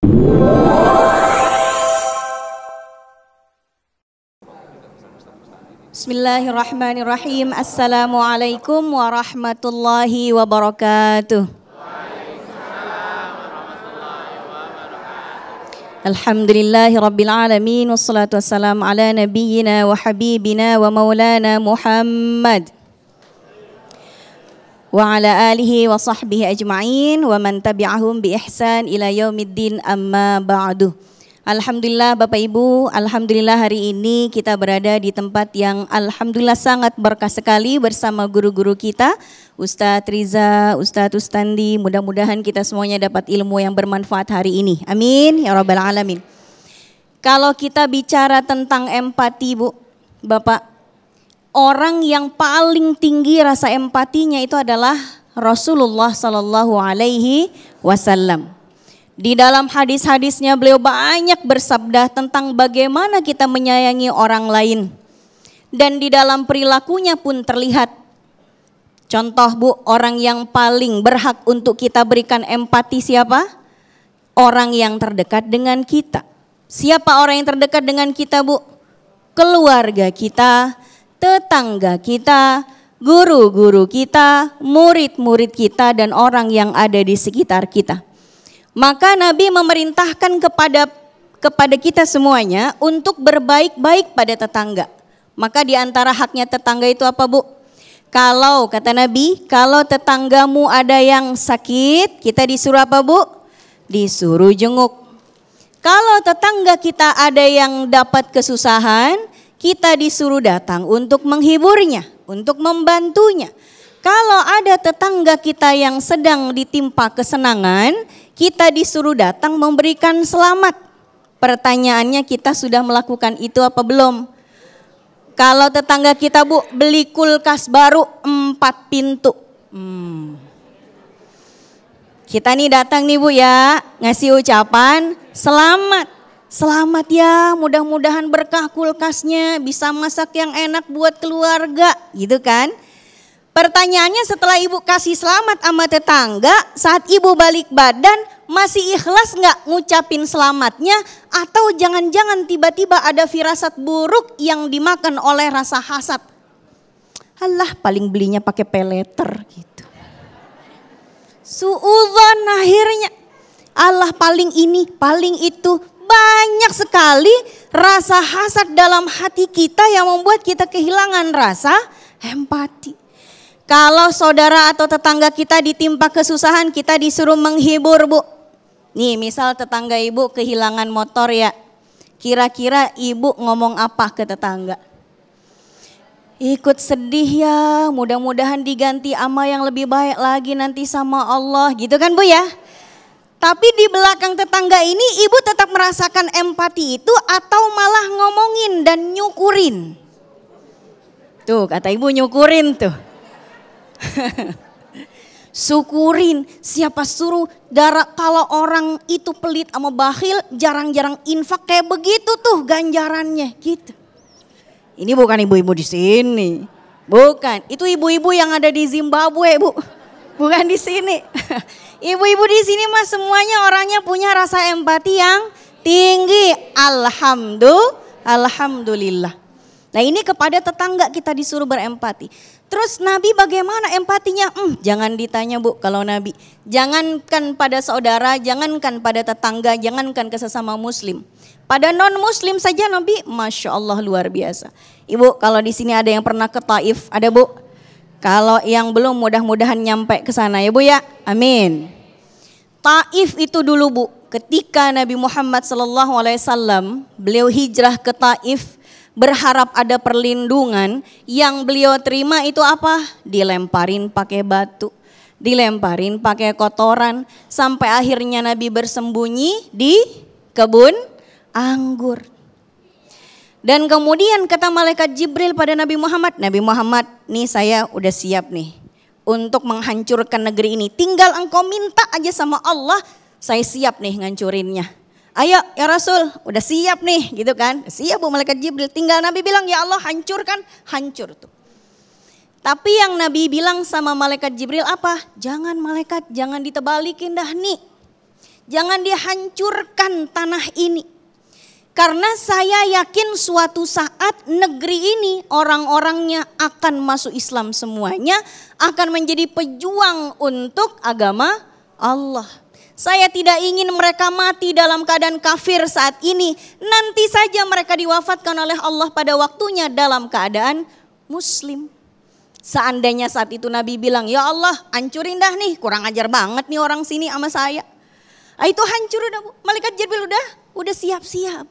Bismillahirrahmanirrahim. Assalamualaikum warahmatullahi wabarakatuh. Alhamdulillahi rabbil alamin. Wassalatu wassalamu ala nabiyyina wa habibina wa maulana Muhammad wa ala alihi wa sahbihi ajma'in wa man tabi'ahum bi ihsan ila yaumiddin, amma ba'du. Alhamdulillah Bapak Ibu, alhamdulillah hari ini kita berada di tempat yang alhamdulillah sangat berkah sekali bersama guru-guru kita, Ustadz Riza, Ustadz Ustandi. Mudah-mudahan kita semuanya dapat ilmu yang bermanfaat hari ini. Amin ya rabbal alamin. Kalau kita bicara tentang empati Bu, Bapak, orang yang paling tinggi rasa empatinya itu adalah Rasulullah Sallallahu Alaihi Wasallam. Di dalam hadis-hadisnya beliau banyak bersabda tentang bagaimana kita menyayangi orang lain. Dan di dalam perilakunya pun terlihat. Contoh Bu, orang yang paling berhak untuk kita berikan empati siapa? Orang yang terdekat dengan kita. Siapa orang yang terdekat dengan kita Bu? Keluarga kita, tetangga kita, guru-guru kita, murid-murid kita, dan orang yang ada di sekitar kita. Maka Nabi memerintahkan kepada kita semuanya untuk berbaik-baik pada tetangga. Maka di antara haknya tetangga itu apa Bu? Kalau kata Nabi, kalau tetanggamu ada yang sakit, kita disuruh apa Bu? Disuruh jenguk. Kalau tetangga kita ada yang dapat kesusahan, kita disuruh datang untuk menghiburnya, untuk membantunya. Kalau ada tetangga kita yang sedang ditimpa kesenangan, kita disuruh datang memberikan selamat. Pertanyaannya, kita sudah melakukan itu apa belum? Kalau tetangga kita Bu beli kulkas baru 4 pintu. Kita nih datang nih Bu ya, ngasih ucapan selamat. Selamat ya, mudah-mudahan berkah kulkasnya, bisa masak yang enak buat keluarga, gitu kan? Pertanyaannya, setelah Ibu kasih selamat sama tetangga, saat Ibu balik badan masih ikhlas nggak ngucapin selamatnya? Atau jangan-jangan tiba-tiba ada firasat buruk yang dimakan oleh rasa hasad? Alah, paling belinya pakai peleter gitu. Suudzon akhirnya. Allah paling ini, paling itu. Banyak sekali rasa hasad dalam hati kita yang membuat kita kehilangan rasa empati. Kalau saudara atau tetangga kita ditimpa kesusahan, kita disuruh menghibur Bu. Nih misal tetangga Ibu kehilangan motor ya. Kira-kira Ibu ngomong apa ke tetangga? Ikut sedih ya, mudah-mudahan diganti ama yang lebih baik lagi nanti sama Allah, gitu kan Bu ya? Tapi di belakang tetangga ini Ibu tetap merasakan empati itu atau malah ngomongin dan nyukurin? Tuh kata Ibu nyukurin tuh. Syukurin, siapa suruh kalau orang itu pelit sama bakhil, jarang-jarang infak kayak begitu tuh ganjarannya gitu. Ini bukan ibu-ibu di sini. Bukan, itu ibu-ibu yang ada di Zimbabwe Bu. Bukan di sini. Ibu-ibu di sini mah semuanya orangnya punya rasa empati yang tinggi. Alhamdulillah. Nah ini kepada tetangga kita disuruh berempati. Terus Nabi bagaimana empatinya? Jangan ditanya Bu kalau Nabi. Jangankan pada saudara, jangankan pada tetangga, jangankan ke sesama muslim. Pada non muslim saja Nabi, Masya Allah luar biasa. Ibu kalau di sini ada yang pernah ke Taif, ada Bu? Kalau yang belum mudah-mudahan nyampe ke sana ya Bu ya, amin. Taif itu dulu Bu, ketika Nabi Muhammad SAW beliau hijrah ke Taif, berharap ada perlindungan, yang beliau terima itu apa? Dilemparin pakai batu, dilemparin pakai kotoran, sampai akhirnya Nabi bersembunyi di kebun anggur. Dan kemudian kata malaikat Jibril pada Nabi Muhammad, nih saya udah siap nih untuk menghancurkan negeri ini. Tinggal engkau minta aja sama Allah, saya siap nih ngancurinnya. Ayo ya Rasul, udah siap nih gitu kan. Siap Bu malaikat Jibril, tinggal Nabi bilang ya Allah hancurkan, hancur tuh. Tapi yang Nabi bilang sama malaikat Jibril apa? Jangan malaikat, jangan ditebalikin dah nih. Jangan dihancurkan tanah ini. Karena saya yakin suatu saat negeri ini orang-orangnya akan masuk Islam semuanya, akan menjadi pejuang untuk agama Allah. Saya tidak ingin mereka mati dalam keadaan kafir saat ini. Nanti saja mereka diwafatkan oleh Allah pada waktunya dalam keadaan muslim. Seandainya saat itu Nabi bilang, ya Allah hancurin dah nih, kurang ajar banget nih orang sini sama saya. Itu hancur udah Bu. Malaikat Jibril udah siap-siap.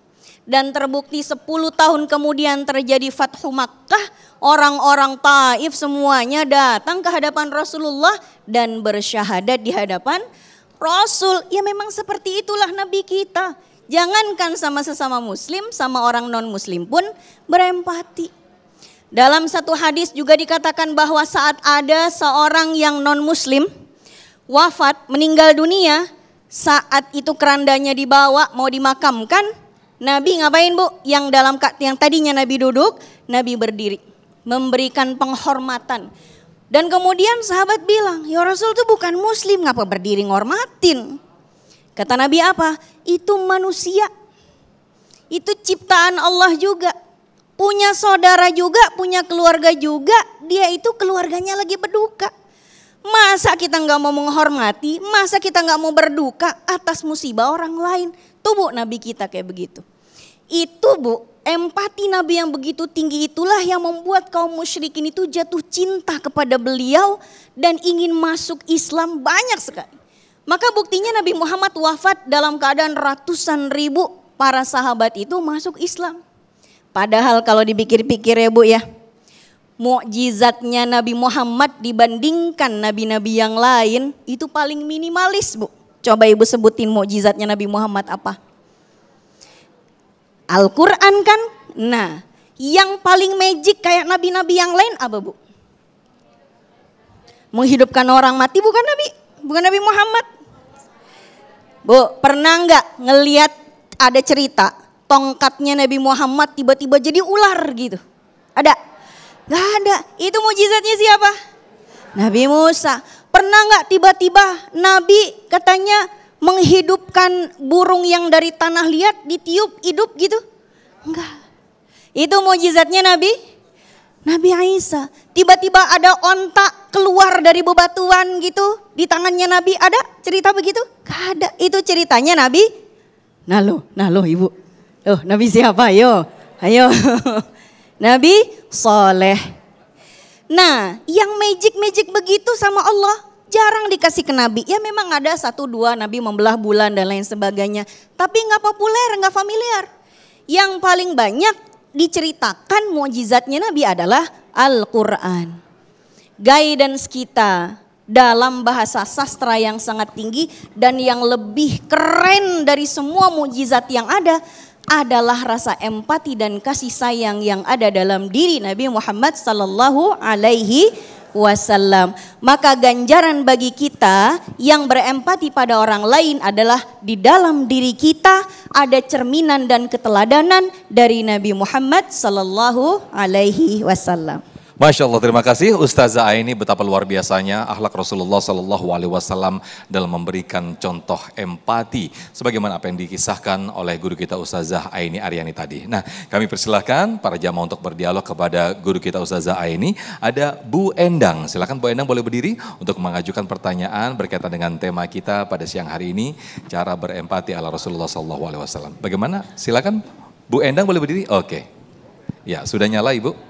Dan terbukti 10 tahun kemudian terjadi Fathu Makkah. Orang-orang Taif semuanya datang ke hadapan Rasulullah dan bersyahadat di hadapan Rasul. Ya memang seperti itulah Nabi kita. Jangankan sama sesama muslim, sama orang non muslim pun berempati. Dalam satu hadis juga dikatakan bahwa saat ada seorang yang non muslim wafat, meninggal dunia, saat itu kerandanya dibawa mau dimakamkan, Nabi ngapain Bu? Yang tadinya Nabi duduk, Nabi berdiri memberikan penghormatan. Dan kemudian sahabat bilang, ya Rasul itu bukan muslim, ngapa berdiri ngormatin? Kata Nabi apa? Itu manusia, itu ciptaan Allah juga. Punya saudara juga, punya keluarga juga, dia itu keluarganya lagi berduka. Masa kita nggak mau menghormati, masa kita nggak mau berduka atas musibah orang lain? Tuh Bu, Nabi kita kayak begitu. Itu Bu, empati Nabi yang begitu tinggi itulah yang membuat kaum musyrikin itu jatuh cinta kepada beliau dan ingin masuk Islam banyak sekali. Maka buktinya Nabi Muhammad wafat dalam keadaan ratusan ribu para sahabat itu masuk Islam. Padahal kalau dipikir-pikir ya Bu ya, mukjizatnya Nabi Muhammad dibandingkan nabi-nabi yang lain itu paling minimalis Bu. Coba Ibu sebutin mukjizatnya Nabi Muhammad apa? Al-Quran kan? Nah, yang paling magic kayak nabi-nabi yang lain apa Bu? Menghidupkan orang mati bukan Nabi? Bukan Nabi Muhammad? Bu, pernah nggak ngelihat ada cerita tongkatnya Nabi Muhammad tiba-tiba jadi ular gitu? Ada? Gak ada. Itu mukjizatnya siapa? Nabi Musa. Pernah nggak tiba-tiba Nabi katanya menghidupkan burung yang dari tanah liat ditiup hidup gitu? Enggak. Itu mukjizatnya Nabi Isa. Tiba-tiba ada onta keluar dari bebatuan gitu di tangannya Nabi. Ada cerita begitu? Gak ada. Itu ceritanya Nabi. Nah lo Ibu. Oh, Nabi siapa? Ayo. Nabi Soleh. Nah, yang magic begitu sama Allah jarang dikasih ke Nabi. Ya memang ada 1-2 Nabi membelah bulan dan lain sebagainya. Tapi gak populer, gak familiar. Yang paling banyak diceritakan mukjizatnya Nabi adalah Al-Quran. Guidance kita dalam bahasa sastra yang sangat tinggi dan yang lebih keren dari semua mukjizat yang ada adalah rasa empati dan kasih sayang yang ada dalam diri Nabi Muhammad sallallahu alaihi wasallam. Maka ganjaran bagi kita yang berempati pada orang lain adalah di dalam diri kita ada cerminan dan keteladanan dari Nabi Muhammad sallallahu alaihi wasallam. Masya Allah, terima kasih Ustazah Aini, betapa luar biasanya akhlak Rasulullah Sallallahu Alaihi Wasallam dalam memberikan contoh empati sebagaimana apa yang dikisahkan oleh guru kita Ustazah Aini Aryani tadi. Nah, kami persilahkan para jamaah untuk berdialog kepada guru kita Ustazah Aini. Ada Bu Endang, silakan Bu Endang boleh berdiri untuk mengajukan pertanyaan berkaitan dengan tema kita pada siang hari ini, cara berempati ala Rasulullah Sallallahu Alaihi Wasallam. Bagaimana? Silakan Bu Endang boleh berdiri. Oke. Ya, sudah nyala Ibu.